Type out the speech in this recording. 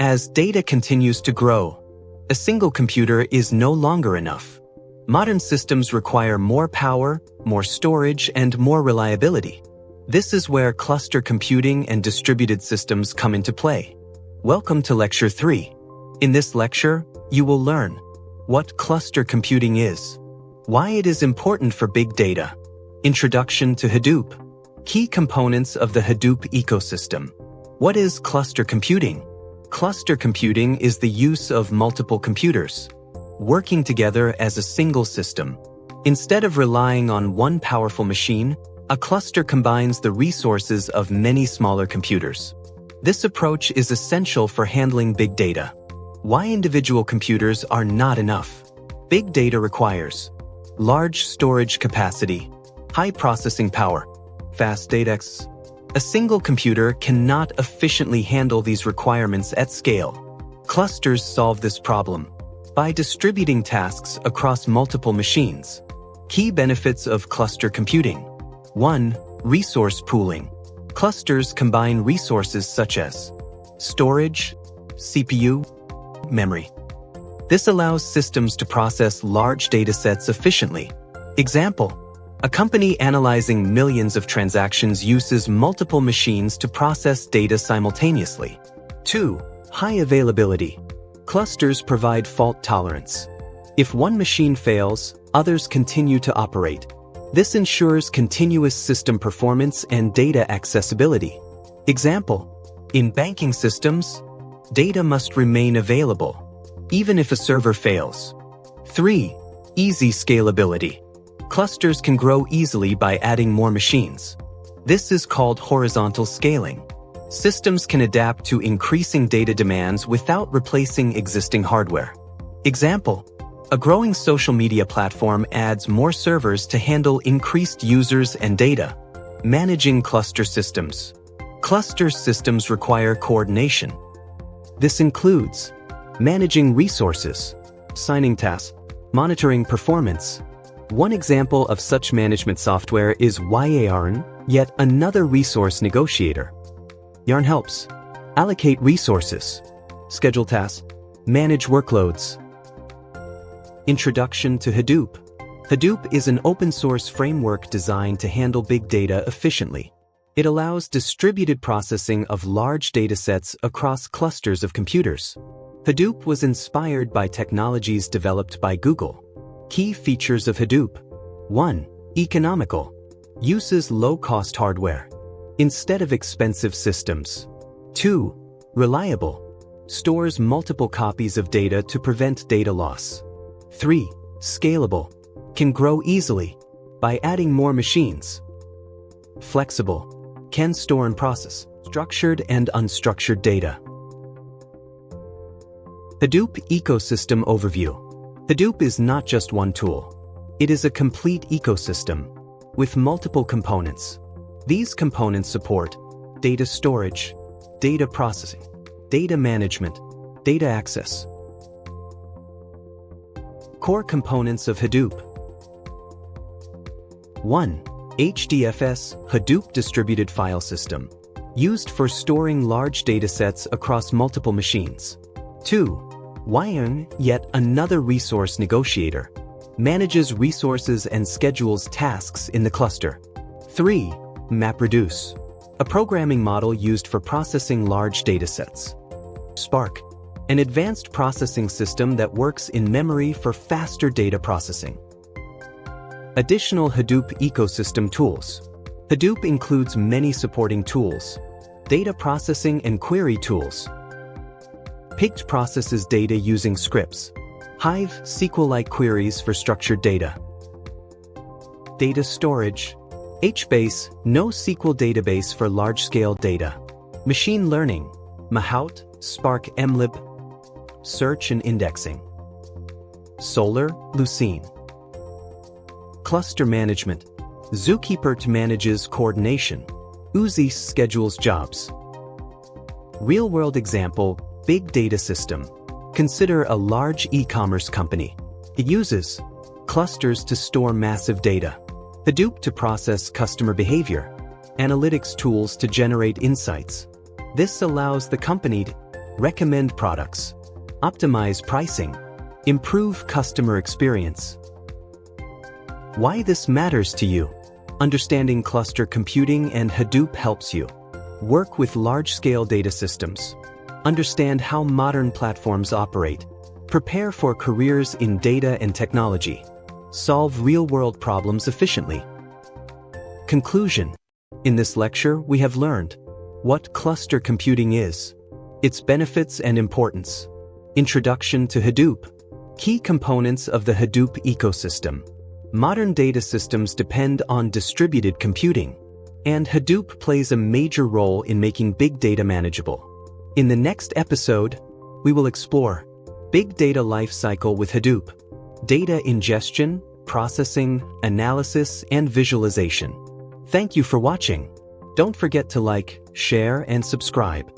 As data continues to grow, a single computer is no longer enough. Modern systems require more power, more storage, and more reliability. This is where cluster computing and distributed systems come into play. Welcome to Lecture 3. In this lecture, you will learn what cluster computing is, why it is important for big data, introduction to Hadoop, key components of the Hadoop ecosystem. What is cluster computing? Cluster computing is the use of multiple computers working together as a single system. Instead of relying on one powerful machine, a cluster combines the resources of many smaller computers. This approach is essential for handling big data. Why individual computers are not enough? Big data requires large storage capacity, high processing power, fast data access. A single computer cannot efficiently handle these requirements at scale. Clusters solve this problem by distributing tasks across multiple machines. Key benefits of cluster computing. 1. Resource pooling. Clusters combine resources such as storage, CPU, memory. This allows systems to process large datasets efficiently. Example: a company analyzing millions of transactions uses multiple machines to process data simultaneously. 2. High availability. Clusters provide fault tolerance. If one machine fails, others continue to operate. This ensures continuous system performance and data accessibility. Example: in banking systems, data must remain available, even if a server fails. 3. Easy scalability. Clusters can grow easily by adding more machines. This is called horizontal scaling. Systems can adapt to increasing data demands without replacing existing hardware. Example: a growing social media platform adds more servers to handle increased users and data. Managing cluster systems. Cluster systems require coordination. This includes managing resources, assigning tasks, monitoring performance. One example of such management software is Yarn, yet another resource negotiator. Yarn helps allocate resources, schedule tasks, manage workloads. Introduction to Hadoop. Hadoop is an open-source framework designed to handle big data efficiently. It allows distributed processing of large datasets across clusters of computers. Hadoop was inspired by technologies developed by Google. Key features of Hadoop. 1. Economical. Uses low-cost hardware instead of expensive systems. 2. Reliable. Stores multiple copies of data to prevent data loss. 3. Scalable. Can grow easily by adding more machines. Flexible. Can store and process structured and unstructured data. Hadoop ecosystem overview. Hadoop is not just one tool. It is a complete ecosystem with multiple components. These components support data storage, data processing, data management, data access. Core components of Hadoop. 1. HDFS, Hadoop Distributed File System, used for storing large datasets across multiple machines. 2. Yarn, yet another resource negotiator, manages resources and schedules tasks in the cluster. 3. MapReduce, a programming model used for processing large datasets. Spark, an advanced processing system that works in memory for faster data processing. Additional Hadoop ecosystem tools. Hadoop includes many supporting tools, data processing and query tools. Pigt processes data using scripts. Hive, SQL-like queries for structured data. Data storage. HBase, NoSQL database for large-scale data. Machine learning. Mahout, Spark mlib. Search and indexing. Solar, Lucene. Cluster management. Zookeeper manages coordination. Uzi schedules jobs. Real-world example, big data system. Consider a large e-commerce company. It uses clusters to store massive data, Hadoop to process customer behavior, analytics tools to generate insights. This allows the company to recommend products, optimize pricing, improve customer experience. Why this matters to you? Understanding cluster computing and Hadoop helps you. Work with large-scale data systems. Understand how modern platforms operate. Prepare for careers in data and technology. Solve real-world problems efficiently. Conclusion. In this lecture, we have learned what cluster computing is, its benefits and importance, introduction to Hadoop, key components of the Hadoop ecosystem. Modern data systems depend on distributed computing, and Hadoop plays a major role in making big data manageable. In the next episode, we will explore big data lifecycle with Hadoop, data ingestion, processing, analysis, and visualization. Thank you for watching. Don't forget to like, share, and subscribe.